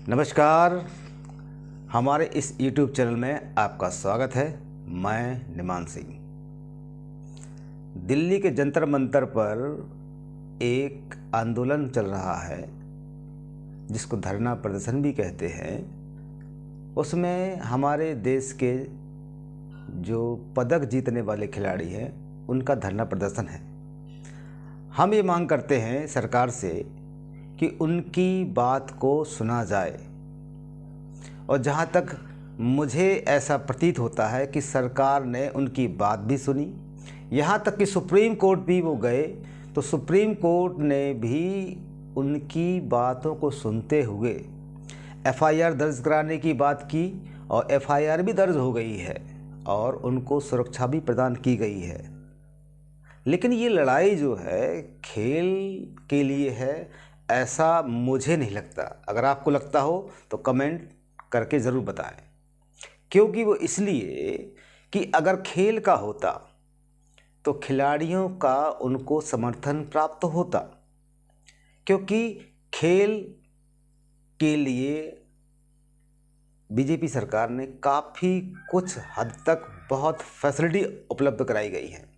नमस्कार, हमारे इस YouTube चैनल में आपका स्वागत है। मैं निमान सिंह। दिल्ली के जंतर मंतर पर एक आंदोलन चल रहा है जिसको धरना प्रदर्शन भी कहते हैं। उसमें हमारे देश के जो पदक जीतने वाले खिलाड़ी हैं उनका धरना प्रदर्शन है। हम ये मांग करते हैं सरकार से कि उनकी बात को सुना जाए, और जहाँ तक मुझे ऐसा प्रतीत होता है कि सरकार ने उनकी बात भी सुनी, यहाँ तक कि सुप्रीम कोर्ट भी वो गए तो सुप्रीम कोर्ट ने भी उनकी बातों को सुनते हुए एफआईआर दर्ज कराने की बात की, और एफआईआर भी दर्ज हो गई है और उनको सुरक्षा भी प्रदान की गई है। लेकिन ये लड़ाई जो है खेल के लिए है, ऐसा मुझे नहीं लगता। अगर आपको लगता हो तो कमेंट करके ज़रूर बताएं, क्योंकि वो इसलिए कि अगर खेल का होता तो खिलाड़ियों का उनको समर्थन प्राप्त होता, क्योंकि खेल के लिए बीजेपी सरकार ने काफ़ी कुछ हद तक बहुत फैसिलिटी उपलब्ध कराई गई है।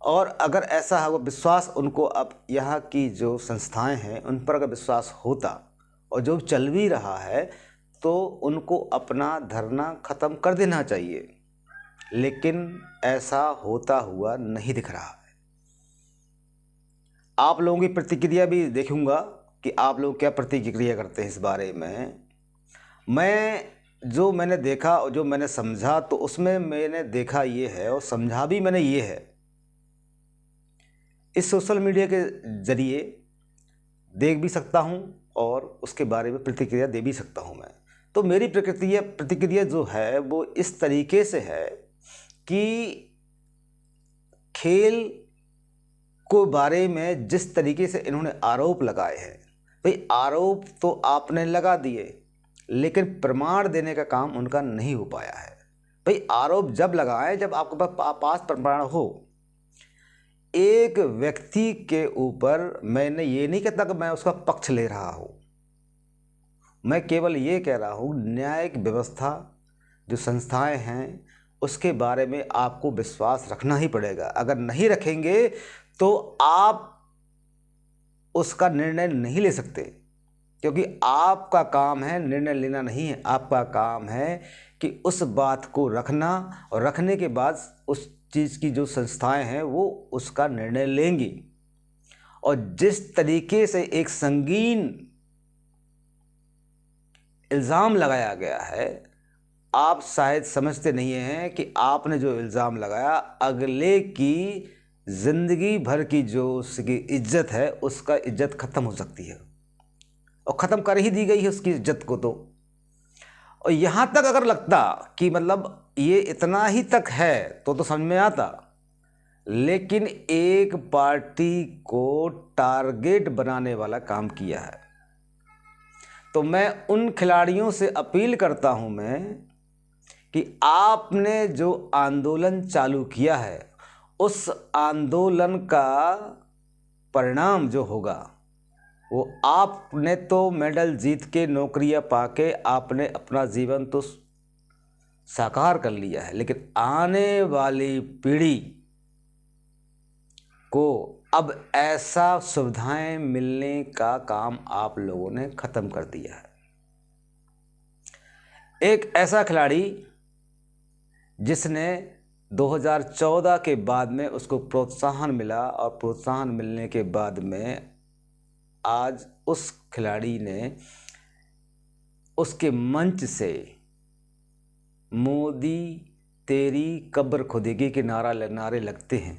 और अगर ऐसा है वो विश्वास उनको अब यहाँ की जो संस्थाएं हैं उन पर अगर विश्वास होता और जो चल भी रहा है तो उनको अपना धरना ख़त्म कर देना चाहिए, लेकिन ऐसा होता हुआ नहीं दिख रहा है। आप लोगों की प्रतिक्रिया भी देखूंगा कि आप लोग क्या प्रतिक्रिया करते हैं इस बारे में। मैंने देखा और जो मैंने समझा तो उसमें मैंने देखा ये है और समझा भी मैंने ये है, इस सोशल मीडिया के ज़रिए देख भी सकता हूँ और उसके बारे में प्रतिक्रिया दे भी सकता हूँ मैं। तो मेरी प्रतिक्रिया जो है वो इस तरीके से है कि खेल को बारे में जिस तरीके से इन्होंने आरोप लगाए हैं, भाई आरोप तो आपने लगा दिए लेकिन प्रमाण देने का काम उनका नहीं हो पाया है। भाई आरोप जब लगाएं जब आपके पास प्रमाण हो। एक व्यक्ति के ऊपर मैंने ये नहीं कहता कि मैं उसका पक्ष ले रहा हूँ, मैं केवल ये कह रहा हूँ न्यायिक व्यवस्था जो संस्थाएं हैं उसके बारे में आपको विश्वास रखना ही पड़ेगा। अगर नहीं रखेंगे तो आप उसका निर्णय नहीं ले सकते, क्योंकि आपका काम है निर्णय लेना नहीं है। आपका काम है कि उस बात को रखना, और रखने के बाद उस चीज़ की जो संस्थाएं हैं वो उसका निर्णय लेंगी। और जिस तरीके से एक संगीन इल्ज़ाम लगाया गया है, आप शायद समझते नहीं हैं कि आपने जो इल्ज़ाम लगाया अगले की ज़िंदगी भर की जो उसकी इज्जत है उसका इज्जत ख़त्म हो सकती है, और ख़त्म कर ही दी गई है उसकी इज्जत को। तो और यहाँ तक अगर लगता कि मतलब ये इतना ही तक है तो समझ में आता, लेकिन एक पार्टी को टारगेट बनाने वाला काम किया है। तो मैं उन खिलाड़ियों से अपील करता हूं मैं कि आपने जो आंदोलन चालू किया है उस आंदोलन का परिणाम जो होगा वो आपने तो मेडल जीत के नौकरियां पाके आपने अपना जीवन तो साकार कर लिया है, लेकिन आने वाली पीढ़ी को अब ऐसा सुविधाएं मिलने का काम आप लोगों ने ख़त्म कर दिया है। एक ऐसा खिलाड़ी जिसने 2014 के बाद में उसको प्रोत्साहन मिला, और प्रोत्साहन मिलने के बाद में आज उस खिलाड़ी ने उसके मंच से मोदी तेरी कब्र खुदेगी के नारे लगते हैं।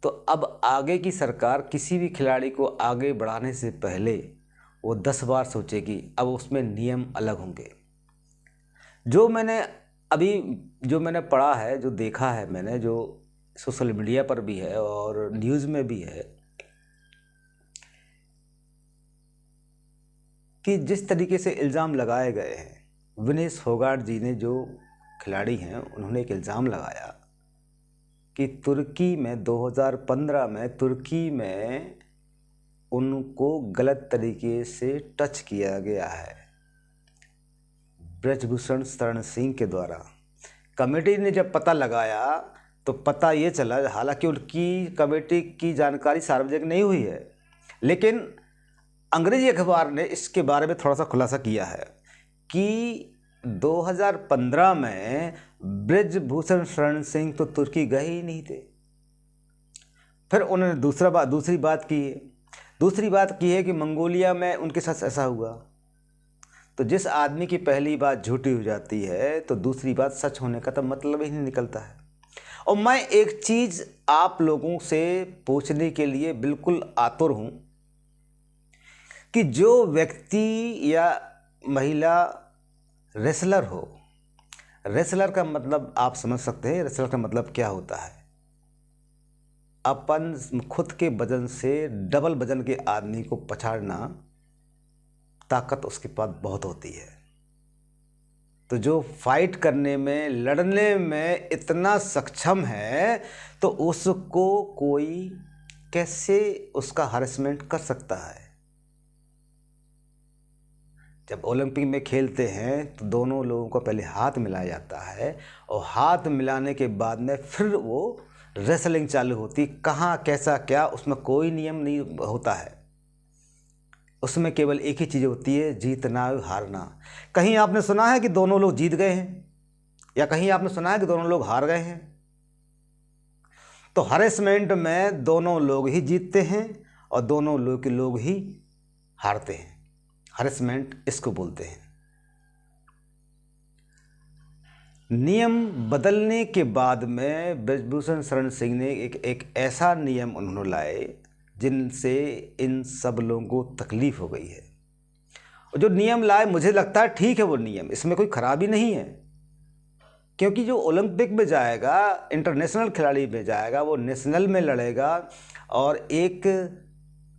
तो अब आगे की सरकार किसी भी खिलाड़ी को आगे बढ़ाने से पहले वो 10 बार सोचेगी। अब उसमें नियम अलग होंगे। जो मैंने पढ़ा है, जो देखा है मैंने, जो सोशल मीडिया पर भी है और न्यूज़ में भी है, कि जिस तरीके से इल्ज़ाम लगाए गए हैं, विनेश फोगाट जी ने, जो खिलाड़ी हैं, उन्होंने एक इल्ज़ाम लगाया कि तुर्की में 2015 में तुर्की में उनको गलत तरीके से टच किया गया है ब्रजभूषण शरण सिंह के द्वारा। कमेटी ने जब पता लगाया तो पता ये चला, हालांकि उनकी कमेटी की जानकारी सार्वजनिक नहीं हुई है, लेकिन अंग्रेजी अखबार ने इसके बारे में थोड़ा सा खुलासा किया है कि 2015 में ब्रजभूषण शरण सिंह तो तुर्की गए ही नहीं थे। फिर उन्होंने दूसरी बात की है कि मंगोलिया में उनके साथ ऐसा हुआ। तो जिस आदमी की पहली बात झूठी हो जाती है तो दूसरी बात सच होने का तो मतलब ही नहीं निकलता है। और मैं एक चीज़ आप लोगों से पूछने के लिए बिल्कुल आतुर हूँ कि जो व्यक्ति या महिला रेसलर हो, रेसलर का मतलब आप समझ सकते हैं, रेसलर का मतलब क्या होता है? अपन खुद के वजन से डबल वजन के आदमी को पछाड़ना, ताकत उसके पास बहुत होती है। तो जो फाइट करने में, लड़ने में इतना सक्षम है तो उसको कोई कैसे उसका हरेसमेंट कर सकता है? जब ओलंपिक में खेलते हैं तो दोनों लोगों को पहले हाथ मिलाया जाता है और हाथ मिलाने के बाद में फिर वो रेसलिंग चालू होती। कहाँ कैसा क्या, उसमें कोई नियम नहीं होता है। उसमें केवल एक ही चीज़ होती है, जीतना हारना। कहीं आपने सुना है कि दोनों लोग जीत गए हैं, या कहीं आपने सुना है कि दोनों लोग हार गए हैं? तो हरेसमेंट में दोनों लोग ही जीतते हैं और दोनों लोग ही हारते हैं। हरेसमेंट इसको बोलते हैं। नियम बदलने के बाद में ब्रजभूषण शरण सिंह ने एक ऐसा नियम उन्होंने लाए जिनसे इन सब लोगों को तकलीफ हो गई है। और जो नियम लाए, मुझे लगता है ठीक है वो नियम, इसमें कोई खराबी नहीं है, क्योंकि जो ओलंपिक में जाएगा, इंटरनेशनल खिलाड़ी में जाएगा, वो नेशनल में लड़ेगा और एक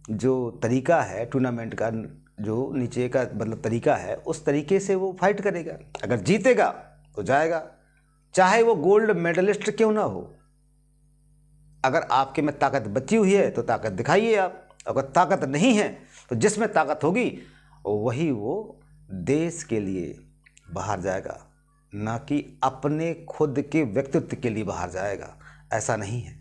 जो तरीका है टूर्नामेंट का, जो नीचे का मतलब तरीका है, उस तरीके से वो फाइट करेगा। अगर जीतेगा तो जाएगा, चाहे वो गोल्ड मेडलिस्ट क्यों ना हो। अगर आपके में ताकत बची हुई है तो ताकत दिखाइए आप, अगर ताकत नहीं है तो जिसमें ताकत होगी वही वो देश के लिए बाहर जाएगा, ना कि अपने खुद के व्यक्तित्व के लिए बाहर जाएगा। ऐसा नहीं है।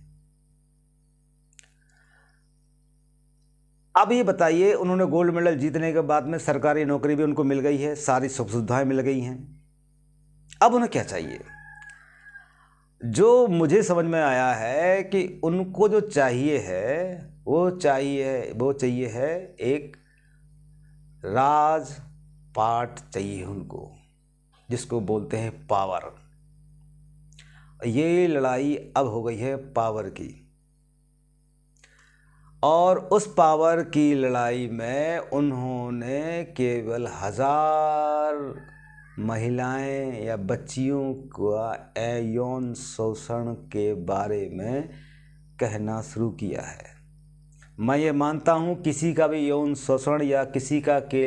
अब ये बताइए, उन्होंने गोल्ड मेडल जीतने के बाद में सरकारी नौकरी भी उनको मिल गई है, सारी सुख सुविधाएं मिल गई हैं। अब उन्हें क्या चाहिए? जो मुझे समझ में आया है कि उनको जो चाहिए है वो चाहिए है एक राजपाट चाहिए उनको, जिसको बोलते हैं पावर। ये लड़ाई अब हो गई है पावर की, और उस पावर की लड़ाई में उन्होंने केवल 1000 महिलाएं या बच्चियों का यौन शोषण के बारे में कहना शुरू किया है। मैं ये मानता हूँ किसी का भी यौन शोषण या किसी का के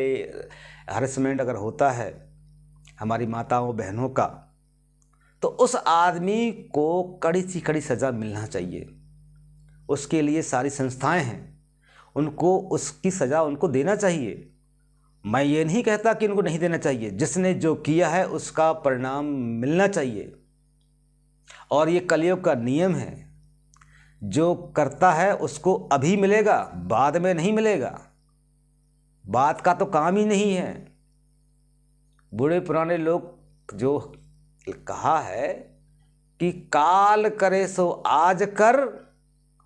हरेसमेंट अगर होता है हमारी माताओं बहनों का, तो उस आदमी को कड़ी से कड़ी सज़ा मिलना चाहिए। उसके लिए सारी संस्थाएं हैं, उनको उसकी सज़ा उनको देना चाहिए। मैं ये नहीं कहता कि इनको नहीं देना चाहिए, जिसने जो किया है उसका परिणाम मिलना चाहिए। और ये कलयुग का नियम है, जो करता है उसको अभी मिलेगा, बाद में नहीं मिलेगा। बात का तो काम ही नहीं है। बूढ़े पुराने लोग जो कहा है कि काल करे सो आज कर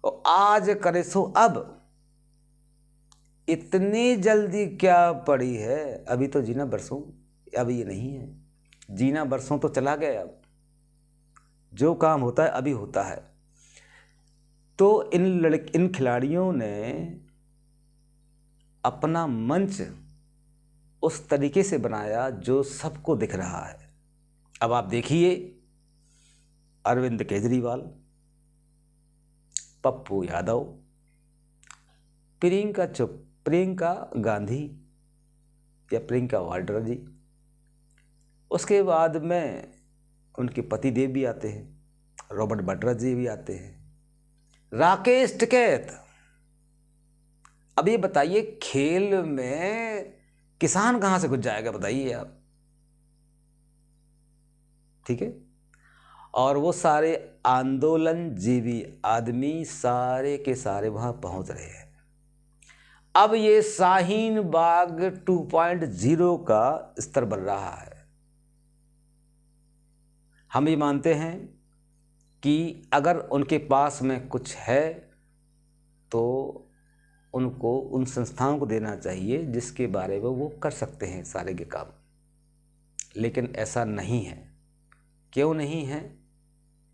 और आज करे सो अब, इतनी जल्दी क्या पड़ी है? अभी तो जीना बरसों, अभी ये नहीं है। जीना बरसों तो चला गया। अब जो काम होता है अभी होता है। तो इन खिलाड़ियों ने अपना मंच उस तरीके से बनाया जो सबको दिख रहा है। अब आप देखिए, अरविंद केजरीवाल, पप्पू यादव, प्रियंका गांधी या प्रियंका वाड्रा जी, उसके बाद में उनके पति देव भी आते हैं, रॉबर्ट वाड्रा जी भी आते हैं, राकेश टिकैत, अब ये बताइए, खेल में किसान कहाँ से घुस जाएगा, बताइए आप। ठीक है। और वो सारे आंदोलन जीवी आदमी सारे के सारे वहां पहुंच रहे हैं। अब ये शाहीन बाग 2.0 का स्तर बन रहा है। हम ये मानते हैं कि अगर उनके पास में कुछ है तो उनको उन संस्थाओं को देना चाहिए जिसके बारे में वो कर सकते हैं सारे के काम। लेकिन ऐसा नहीं है। क्यों नहीं है?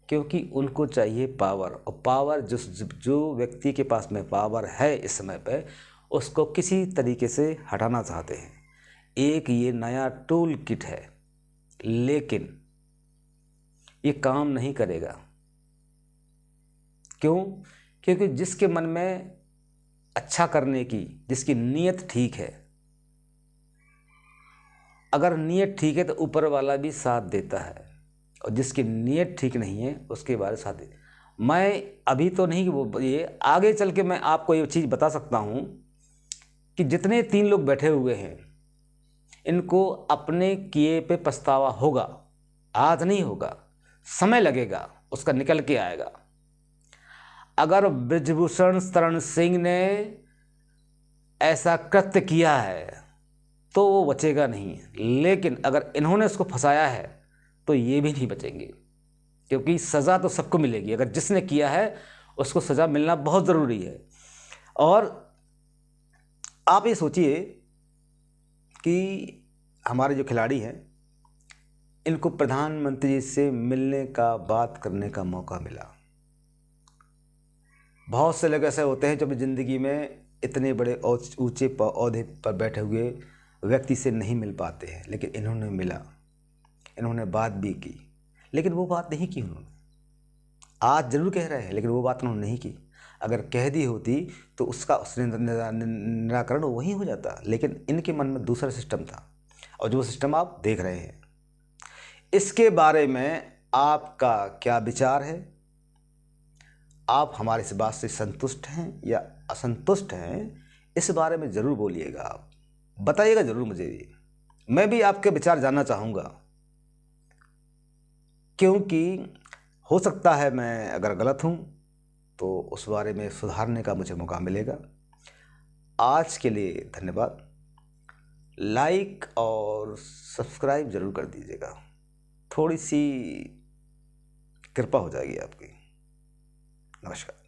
क्योंकि उनको चाहिए पावर, और पावर जो व्यक्ति के पास में पावर है इस समय पे, उसको किसी तरीके से हटाना चाहते हैं। एक ये नया टूल किट है, लेकिन ये काम नहीं करेगा। क्यों? क्योंकि जिसके मन में अच्छा करने की, जिसकी नीयत ठीक है, अगर नीयत ठीक है तो ऊपर वाला भी साथ देता है, और जिसकी नीयत ठीक नहीं है उसके बारे में साथ दे। मैं अभी तो नहीं, वो ये आगे चल के मैं आपको ये चीज़ बता सकता हूँ कि जितने 3 लोग बैठे हुए हैं इनको अपने किए पे पछतावा होगा। आज नहीं होगा, समय लगेगा, उसका निकल के आएगा। अगर ब्रिजभूषण शरण सिंह ने ऐसा कृत्य किया है तो वो बचेगा नहीं, लेकिन अगर इन्होंने उसको फंसाया है तो ये भी नहीं बचेंगे, क्योंकि सज़ा तो सबको मिलेगी। अगर जिसने किया है उसको सज़ा मिलना बहुत ज़रूरी है। और आप ये सोचिए कि हमारे जो खिलाड़ी हैं इनको प्रधानमंत्री से मिलने का, बात करने का मौका मिला। बहुत से लोग ऐसे होते हैं जो अपनी ज़िंदगी में इतने बड़े ऊंचे ओहदे पर बैठे हुए व्यक्ति से नहीं मिल पाते हैं, लेकिन इन्होंने मिला, इन्होंने बात भी की, लेकिन वो बात नहीं की उन्होंने। आज जरूर कह रहे हैं, लेकिन वो बात उन्होंने नहीं की। अगर कह दी होती तो उसका निराकरण वही हो जाता, लेकिन इनके मन में दूसरा सिस्टम था, और जो सिस्टम आप देख रहे हैं। इसके बारे में आपका क्या विचार है? आप हमारे इस बात से संतुष्ट हैं या असंतुष्ट हैं? इस बारे में ज़रूर बोलिएगा, आप बताइएगा ज़रूर मुझे भी। मैं भी आपके विचार जानना चाहूँगा, क्योंकि हो सकता है मैं अगर गलत हूँ तो उस बारे में सुधारने का मुझे मौका मिलेगा। आज के लिए धन्यवाद। लाइक और सब्सक्राइब ज़रूर कर दीजिएगा, थोड़ी सी कृपा हो जाएगी आपकी। नमस्कार।